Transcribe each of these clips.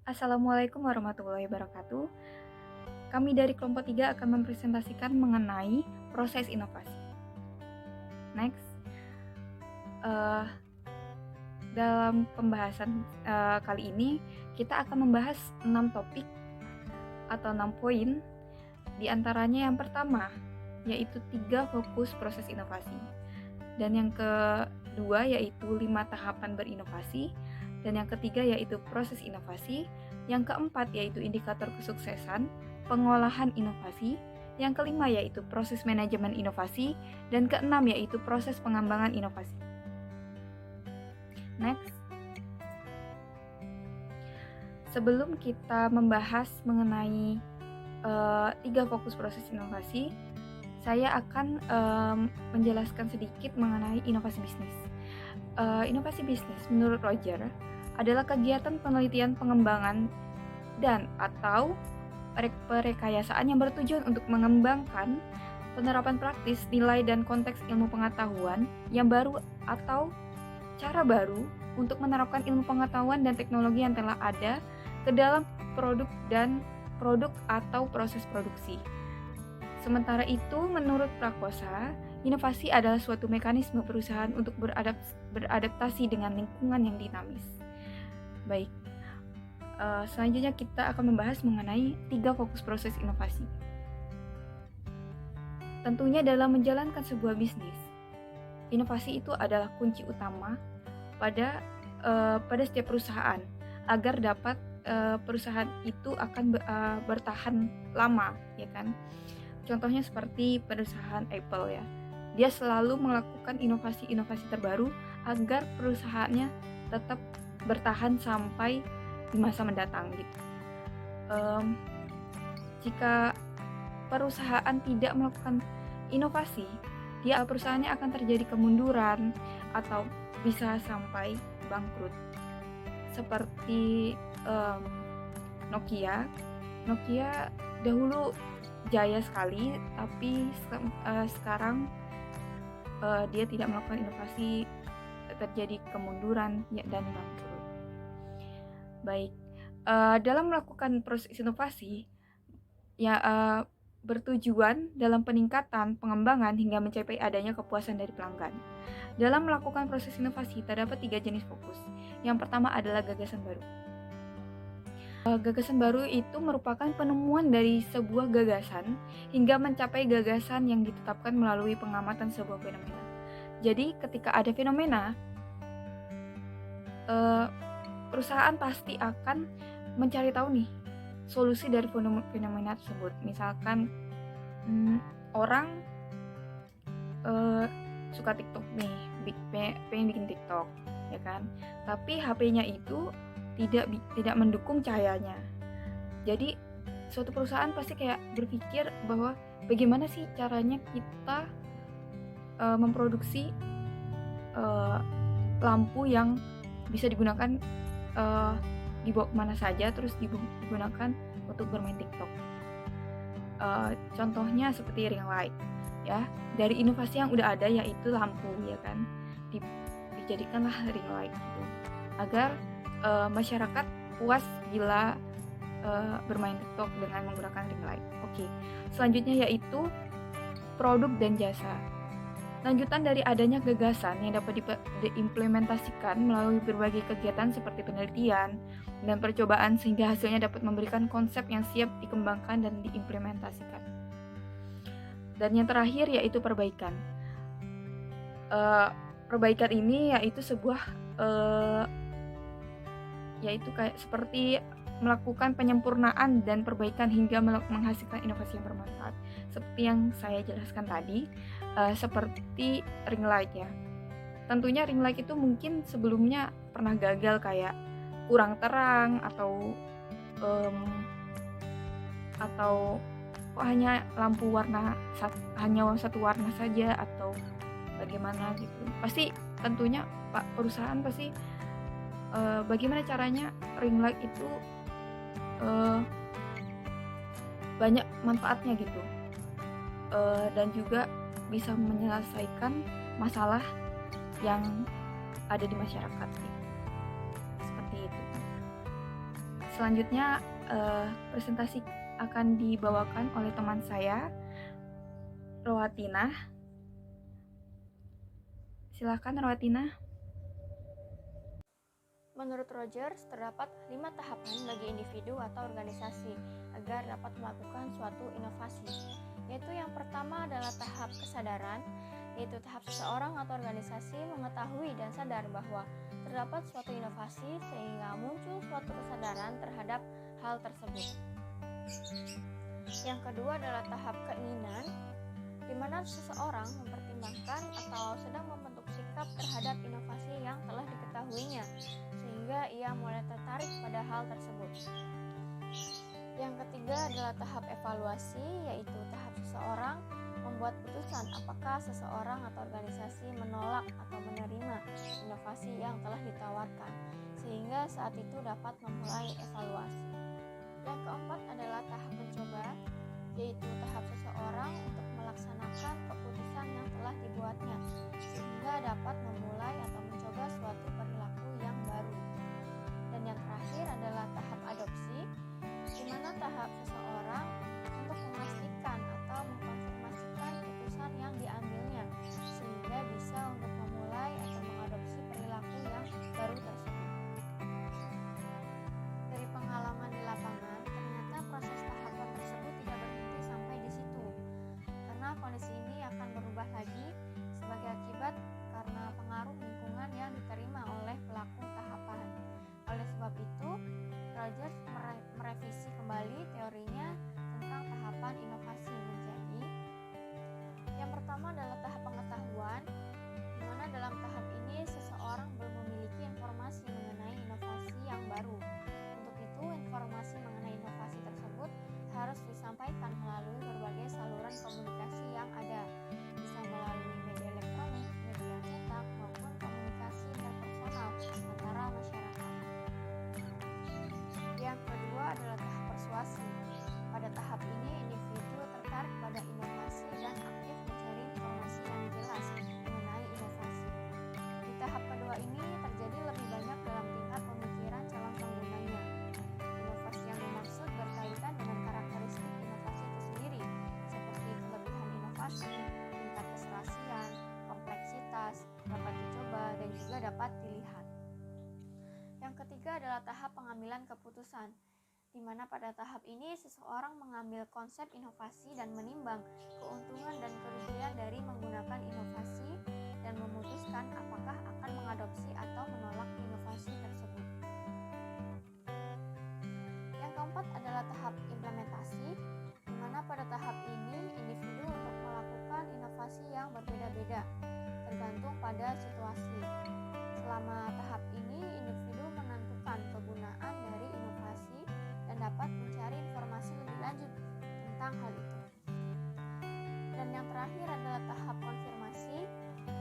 Assalamualaikum warahmatullahi wabarakatuh. Kami dari kelompok 3 akan mempresentasikan mengenai proses inovasi. Next, uh, dalam pembahasan kali ini kita akan membahas 6 topik atau 6 poin. Di antaranya yang pertama yaitu 3 fokus proses inovasi, dan yang kedua yaitu 5 tahapan berinovasi, dan yang ketiga yaitu proses inovasi, yang keempat yaitu indikator kesuksesan pengolahan inovasi, yang kelima yaitu proses manajemen inovasi, dan keenam yaitu proses pengembangan inovasi. Next, sebelum kita membahas mengenai 3 fokus proses inovasi, saya akan menjelaskan sedikit mengenai inovasi bisnis. Inovasi bisnis menurut Roger adalah kegiatan penelitian pengembangan dan atau perekayasaan yang bertujuan untuk mengembangkan penerapan praktis nilai dan konteks ilmu pengetahuan yang baru atau cara baru untuk menerapkan ilmu pengetahuan dan teknologi yang telah ada ke dalam produk atau proses produksi. Sementara itu, menurut Prakosa, inovasi adalah suatu mekanisme perusahaan untuk beradaptasi dengan lingkungan yang dinamis. Baik, selanjutnya kita akan membahas mengenai 3 fokus proses inovasi. Tentunya dalam menjalankan sebuah bisnis, inovasi itu adalah kunci utama pada setiap perusahaan agar dapat perusahaan itu akan bertahan lama, ya kan? Contohnya seperti perusahaan Apple ya. Dia selalu melakukan inovasi-inovasi terbaru agar perusahaannya tetap bertahan sampai di masa mendatang gitu. Jika perusahaan tidak melakukan inovasi, perusahaannya akan terjadi kemunduran atau bisa sampai bangkrut. Seperti Nokia dahulu jaya sekali, tapi sekarang dia tidak melakukan inovasi, terjadi kemunduran dan bangkrut. Baik, dalam melakukan proses inovasi ya bertujuan dalam peningkatan pengembangan hingga mencapai adanya kepuasan dari pelanggan. Dalam melakukan proses inovasi terdapat 3 jenis fokus. Yang pertama adalah gagasan baru. Gagasan baru itu merupakan penemuan dari sebuah gagasan hingga mencapai gagasan yang ditetapkan melalui pengamatan sebuah fenomena. Jadi ketika ada fenomena, perusahaan pasti akan mencari tahu nih solusi dari fenomena tersebut. Misalkan orang suka TikTok nih, pengen bikin TikTok, ya kan? Tapi HP-nya itu tidak mendukung cahayanya. Jadi suatu perusahaan pasti kayak berpikir bahwa bagaimana sih caranya kita memproduksi lampu yang bisa digunakan dibawa kemana saja, terus digunakan untuk bermain TikTok. Contohnya seperti ring light ya, dari inovasi yang udah ada yaitu lampu, ya kan, dijadikanlah ring light gitu, agar masyarakat puas bila bermain TikTok dengan menggunakan ring light. Oke. Selanjutnya yaitu produk dan jasa. Lanjutan dari adanya gagasan yang dapat diimplementasikan melalui berbagai kegiatan seperti penelitian dan percobaan sehingga hasilnya dapat memberikan konsep yang siap dikembangkan dan diimplementasikan. Dan yang terakhir yaitu perbaikan. Perbaikan ini yaitu sebuah yaitu kayak seperti melakukan penyempurnaan dan perbaikan hingga menghasilkan inovasi yang bermanfaat. Seperti yang saya jelaskan tadi, seperti ring light ya. Tentunya ring light itu mungkin sebelumnya pernah gagal, kayak kurang terang atau kok hanya lampu hanya satu warna saja atau bagaimana gitu. Pasti tentunya perusahaan pasti bagaimana caranya ring light itu banyak manfaatnya gitu, dan juga bisa menyelesaikan masalah yang ada di masyarakat gitu. Seperti itu. Selanjutnya presentasi akan dibawakan oleh teman saya, Rowatina. Silakan Rowatina. Menurut Rogers, terdapat 5 tahapan bagi individu atau organisasi agar dapat melakukan suatu inovasi, yaitu yang pertama adalah tahap kesadaran, yaitu tahap seseorang atau organisasi mengetahui dan sadar bahwa terdapat suatu inovasi sehingga muncul suatu kesadaran terhadap hal tersebut. Yang kedua adalah tahap keinginan, di mana seseorang mempertimbangkan atau sedang membentuk sikap terhadap inovasi yang telah diketahuinya, sehingga ia mulai tertarik pada hal tersebut. Yang ketiga adalah tahap evaluasi, yaitu tahap seseorang membuat putusan apakah seseorang atau organisasi menolak atau menerima inovasi yang telah ditawarkan, sehingga saat itu dapat memulai evaluasi. Yang keempat adalah tahap mencoba, yaitu tahap seseorang untuk melaksanakan keputusan yang telah dibuatnya, sehingga dapat memulai atau mencoba suatu perilaku yang baru. Dan yang terakhir adalah tahap adopsi, di mana tahap seseorang untuk memastikan atau mengkonfirmasikan putusan yang diambilnya, sehingga bisa untuk memulai atau mengadopsi perilaku yang baru tersebut. Dari pengalaman di lapangan, ternyata proses tahapan tersebut tidak berhenti sampai di situ, karena kondisi ini akan berubah lagi sebagai akibat karena pengaruh lingkungan yang diterima oleh pelaku tahapan. Oleh sebab itu, Rogers merevisi kembali teorinya tentang tahapan inovasi menjadi yang pertama adalah tahap pengetahuan, di mana dalam tahap ini seseorang belum memiliki informasi mengenai inovasi yang baru. Untuk itu, informasi mengenai inovasi tersebut harus disampaikan melalui berbagai saluran komunikasi yang ada, bisa melalui media elektronik, media cetak, maupun komunikasi interpersonal antara masyarakat. Yang kedua adalah tahap persuasi. Pada tahap ini, individu tertarik pada inovasi dan aktif mencari informasi yang jelas mengenai inovasi. Di tahap kedua ini terjadi lebih banyak dalam tingkat pemikiran calon penggunanya. Inovasi yang dimaksud berkaitan dengan karakteristik inovasi itu sendiri, seperti kelebihan inovasi, tingkat keserasian, kompleksitas, dapat dicoba, dan juga dapat dilihat. Yang ketiga adalah tahap pengambilan keputusan, di mana pada tahap ini seseorang mengambil konsep inovasi dan menimbang keuntungan dan kerugian dari menggunakan inovasi dan memutuskan apakah akan mengadopsi atau menolak inovasi tersebut. Yang keempat adalah tahap implementasi, di mana pada tahap ini individu untuk melakukan inovasi yang berbeda-beda, tergantung pada situasi. Selama tahap ini, individu menentukan kegunaan dari inovasi dan dapat mencari informasi lebih lanjut tentang hal itu. Dan yang terakhir adalah tahap konfirmasi.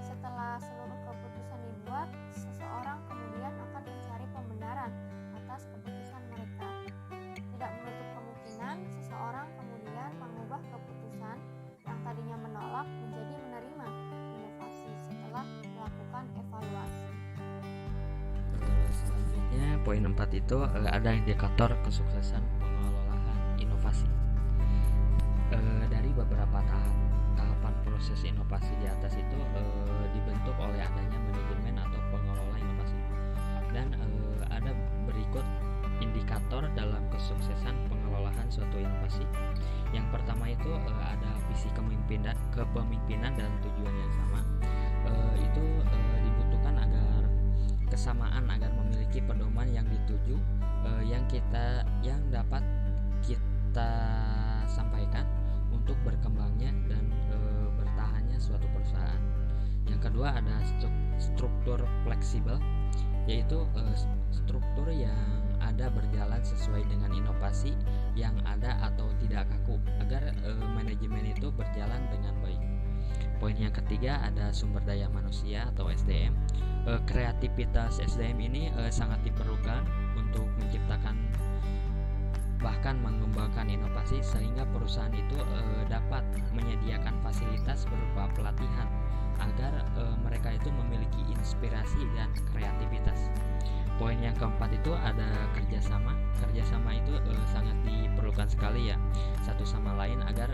Setelah seluruh keputusan dibuat, seseorang kemudian akan mencari pembenaran atas keputusan mereka. Tidak menutup kemungkinan seseorang kemudian mengubah keputusan yang tadinya menolak menjadi menerima inovasi setelah melakukan evaluasi. Selanjutnya, poin 4 itu ada indikator kesuksesan pengelolaan inovasi. Dari beberapa tahapan proses inovasi di atas itu dibentuk oleh adanya manajemen atau pengelola inovasi. Dan ada berikut indikator dalam kesuksesan pengelolaan suatu inovasi. Yang pertama itu ada visi kepemimpinan dan tujuan yang sama. Itu dibutuhkan agar kesamaan agar memiliki pedoman yang dituju yang dapat kita sampaikan untuk berkembangnya dan bertahannya suatu perusahaan. Yang kedua ada struktur fleksibel, yaitu struktur yang ada berjalan sesuai dengan inovasi yang ada atau tidak kaku agar manajemen itu berjalan dengan baik. Poin yang ketiga ada sumber daya manusia atau SDM. Kreativitas SDM ini sangat diperlukan untuk menciptakan bahkan mengembangkan inovasi sehingga perusahaan itu dapat menyediakan fasilitas berupa pelatihan agar mereka itu memiliki inspirasi dan kreativitas. Poin yang keempat itu ada kerjasama sekali ya satu sama lain agar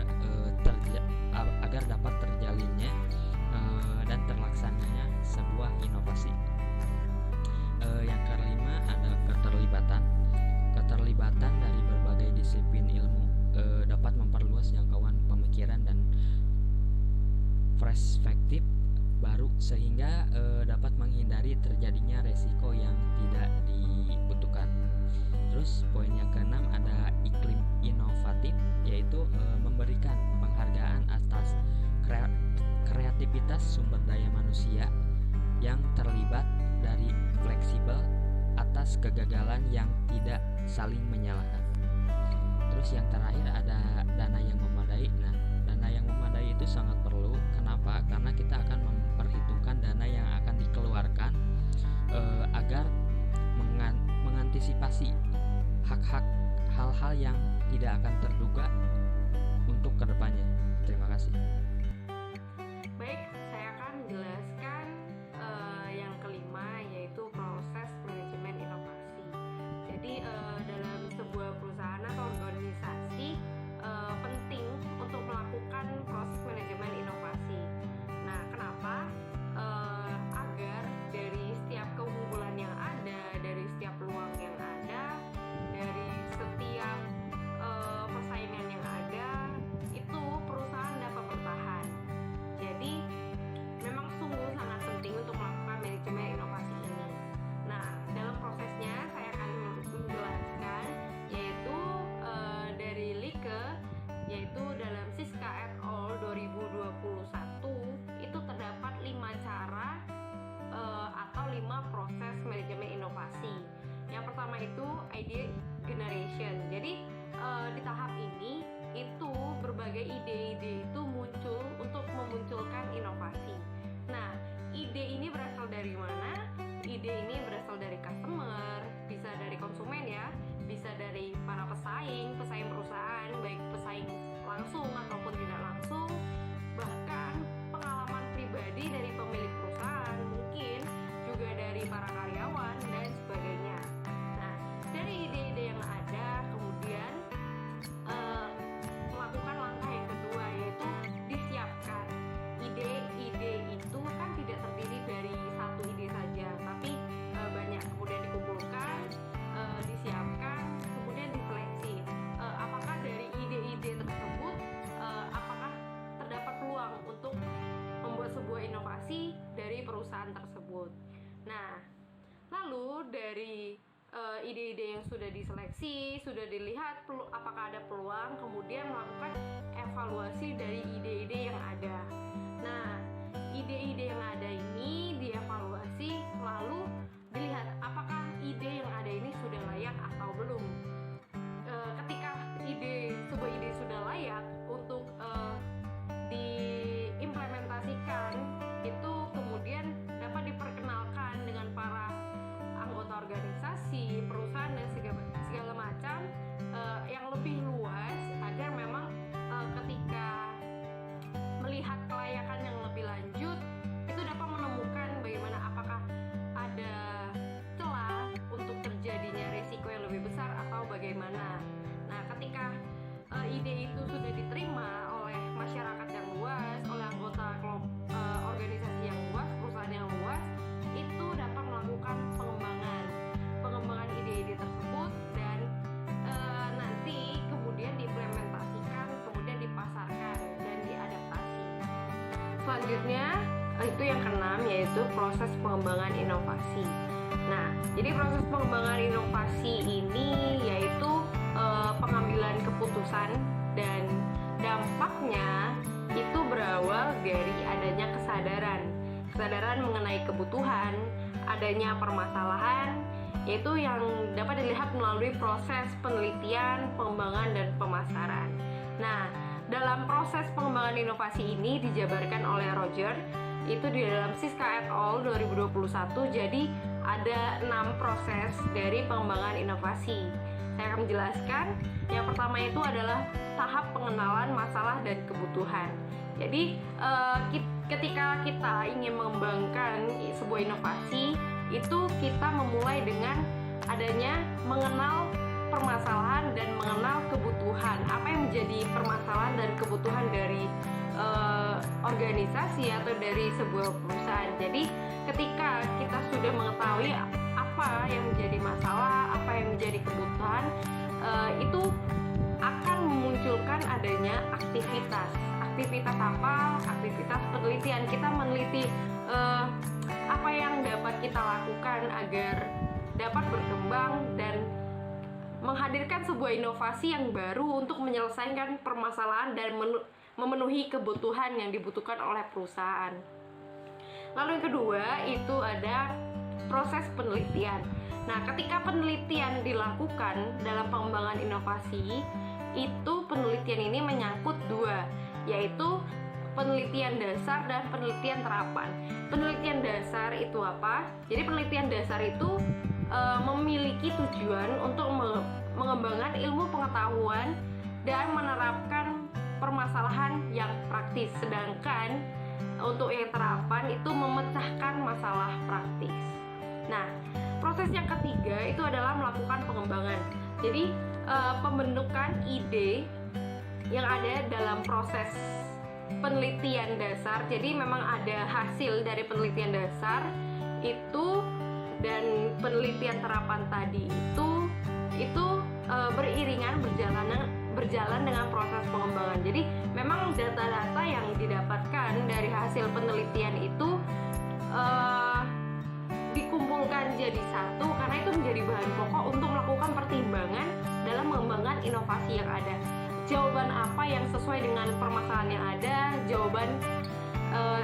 dapat terjalinnya dan terlaksananya sebuah inovasi. Yang kelima ada keterlibatan dari berbagai disiplin ilmu dapat memperluas jangkauan pemikiran dan perspektif baru sehingga dapat menghindari terjadinya resiko yang tidak dibutuhkan. Terus poin yang keenam ada iklim inovatif, yaitu memberikan penghargaan atas kreativitas sumber daya manusia yang terlibat dari fleksibel atas kegagalan yang tidak saling menyalahkan. Terus yang terakhir ada dana yang memadai. Nah, dana yang memadai itu sangat perlu. Kenapa? Karena kita akan memperhitungkan dana yang akan dikeluarkan agar mengantisipasi hal-hal yang tidak akan terduga untuk kedepannya. Terima kasih. Baik, saya akan menjelaskan yang kelima, yaitu proses manajemen inovasi. Jadi dalam sebuah perusahaan atau organisasi penting untuk melakukan proses manajemen inovasi. Nah, kenapa? Agar dari setiap keunggulan yang ada, dari setiap peluang yang ada, dari setiap persaingan yang ada, itu perusahaan dapat bertahan. Jadi memang sungguh sangat penting untuk melakukan manajemen inovasi ini. Nah, dalam prosesnya saya akan menjelaskan, yaitu dari Lieke, yaitu dalam Siska et al. 2021 itu terdapat 5 cara atau 5 proses manajemen inovasi. Yang pertama itu idea generation. Jadi di tahap ini itu berbagai ide-ide itu muncul untuk memunculkan inovasi. Nah, ide ini berasal dari mana? Ide ini berasal dari customer, bisa dari konsumen ya, bisa dari para pesaing perusahaan, baik pesaing langsung ataupun tidak langsung, bahkan pengalaman pribadi dari pemilik perusahaan, mungkin juga dari para karyawan dan sebagainya. Nah, dari ide-ide yang ada, kemudian melakukan langkah yang kedua, yaitu disiapkan. Ide-ide itu kan tidak terdiri dari satu ide saja, tapi banyak. Kemudian dikumpulkan, disiapkan, kemudian diseleksi. Apakah dari ide-ide tersebut, apakah terdapat peluang untuk membuat sebuah inovasi dari perusahaan tersebut. Nah, lalu dari ide-ide yang sudah diseleksi, sudah dilihat apakah ada peluang, kemudian melakukan evaluasi dari ide-ide yang ada. Nah, ide-ide yang ada ini dievaluasi, lalu dilihat apakah ide yang ada ini sudah layak atau belum. Ketika sebuah ide sudah layak untuk diimplementasikan, itu kemudian dapat diperkenalkan dengan para anggota organisasi, perusahaan dan segala macam yang lebih luas, agar memang ketika melihat kelayakan yang lebih lanjut itu dapat menemukan bagaimana apakah ada celah untuk terjadinya risiko yang lebih besar atau bagaimana. Nah, ketika ide itu sudah diterima oleh masyarakat yang luas, oleh anggota organisasi yang luas, perusahaan yang luas, itu dapat melakukan pengembangan ide-ide tersebut, dan nanti kemudian diimplementasikan, kemudian dipasarkan dan diadaptasi. Selanjutnya itu yang keenam, yaitu proses pengembangan inovasi. Nah, jadi proses pengembangan inovasi ini yaitu pengambilan keputusan, dan dampaknya itu berawal dari adanya kesadaran mengenai kebutuhan, adanya permasalahan, yaitu yang dapat dilihat melalui proses penelitian, pengembangan, dan pemasaran. Nah, dalam proses pengembangan inovasi ini dijabarkan oleh Roger, itu di dalam Siska et al. 2021. Jadi ada 6 proses dari pengembangan inovasi. Saya akan menjelaskan. Yang pertama itu adalah tahap pengenalan masalah dan kebutuhan. Jadi ketika kita ingin mengembangkan sebuah inovasi, itu kita memulai dengan adanya mengenal permasalahan dan mengenal kebutuhan. Apa yang menjadi permasalahan dan kebutuhan dari organisasi atau dari sebuah perusahaan. Jadi ketika kita sudah mengetahui apa yang menjadi masalah, apa yang menjadi kebutuhan, itu akan memunculkan adanya aktivitas apa? Aktivitas penelitian. Kita meneliti apa yang dapat kita lakukan agar dapat berkembang dan menghadirkan sebuah inovasi yang baru untuk menyelesaikan permasalahan dan memenuhi kebutuhan yang dibutuhkan oleh perusahaan. Lalu yang kedua itu ada proses penelitian. Nah, ketika penelitian dilakukan dalam pengembangan inovasi, itu penelitian ini menyangkut dua, yaitu penelitian dasar dan penelitian terapan. Penelitian dasar itu apa? Jadi penelitian dasar itu memiliki tujuan untuk mengembangkan ilmu pengetahuan dan menerapkan permasalahan yang praktis. Sedangkan untuk yang terapan itu memecahkan masalah praktis. Nah, proses yang ketiga itu adalah melakukan pengembangan. Jadi pembentukan ide yang ada dalam proses penelitian dasar. Jadi memang ada hasil dari penelitian dasar itu dan penelitian terapan tadi itu beriringan berjalan dengan proses pengembangan. Jadi memang data-data yang didapatkan dari hasil penelitian itu dikumpulkan jadi satu karena itu menjadi bahan pokok untuk melakukan pertimbangan dalam mengembangkan inovasi yang ada. Jawaban apa yang sesuai dengan permasalahan yang ada, jawaban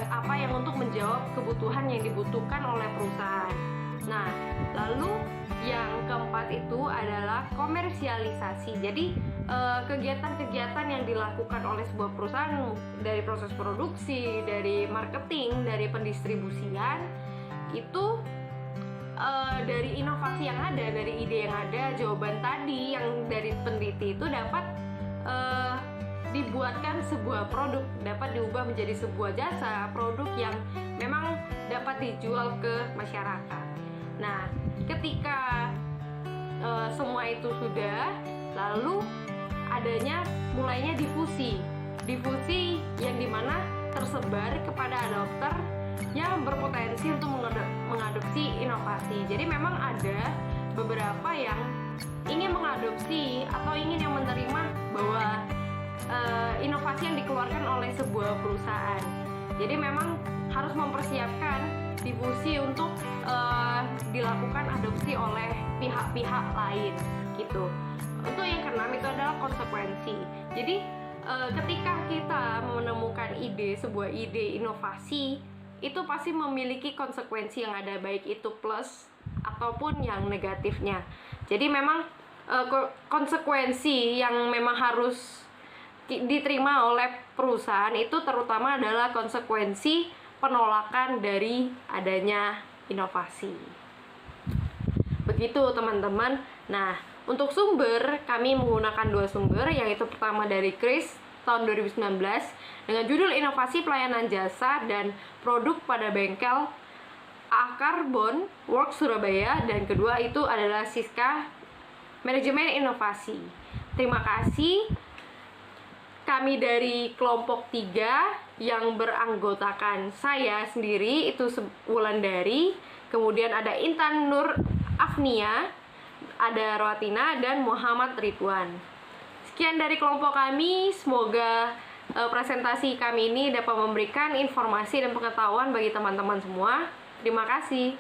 apa yang untuk menjawab kebutuhan yang dibutuhkan oleh perusahaan. Nah, lalu yang keempat itu adalah komersialisasi. Jadi kegiatan-kegiatan yang dilakukan oleh sebuah perusahaan dari proses produksi, dari marketing, dari pendistribusian itu dari inovasi yang ada, dari ide yang ada, jawaban tadi yang dari peneliti itu dapat dibuatkan sebuah produk, dapat diubah menjadi sebuah jasa, produk yang memang dapat dijual ke masyarakat. Nah, ketika semua itu sudah, lalu mulainya difusi yang dimana tersebar kepada adopter yang berpotensi untuk mengadopsi inovasi. Jadi memang ada beberapa yang ingin mengadopsi atau ingin yang menerima bahwa inovasi yang dikeluarkan oleh sebuah perusahaan. Jadi memang harus mempersiapkan difusi untuk dilakukan adopsi oleh pihak-pihak lain gitu. Untuk yang keenam itu adalah konsekuensi. Jadi ketika kita menemukan sebuah ide inovasi, itu pasti memiliki konsekuensi yang ada, baik itu plus ataupun yang negatifnya. Jadi memang konsekuensi yang memang harus diterima oleh perusahaan itu terutama adalah konsekuensi penolakan dari adanya inovasi. Begitu teman-teman. Nah, untuk sumber kami menggunakan 2 sumber, yaitu pertama dari Chris tahun 2019 dengan judul Inovasi Pelayanan Jasa dan Produk pada Bengkel Akarbon Works Surabaya, dan kedua itu adalah Siska Manajemen Inovasi. Terima kasih. Kami dari kelompok 3 yang beranggotakan saya sendiri itu Wulandari, kemudian ada Intan Nur Afnia, ada Roatina, dan Muhammad Ridwan. Sekian dari kelompok kami, semoga presentasi kami ini dapat memberikan informasi dan pengetahuan bagi teman-teman semua. Terima kasih.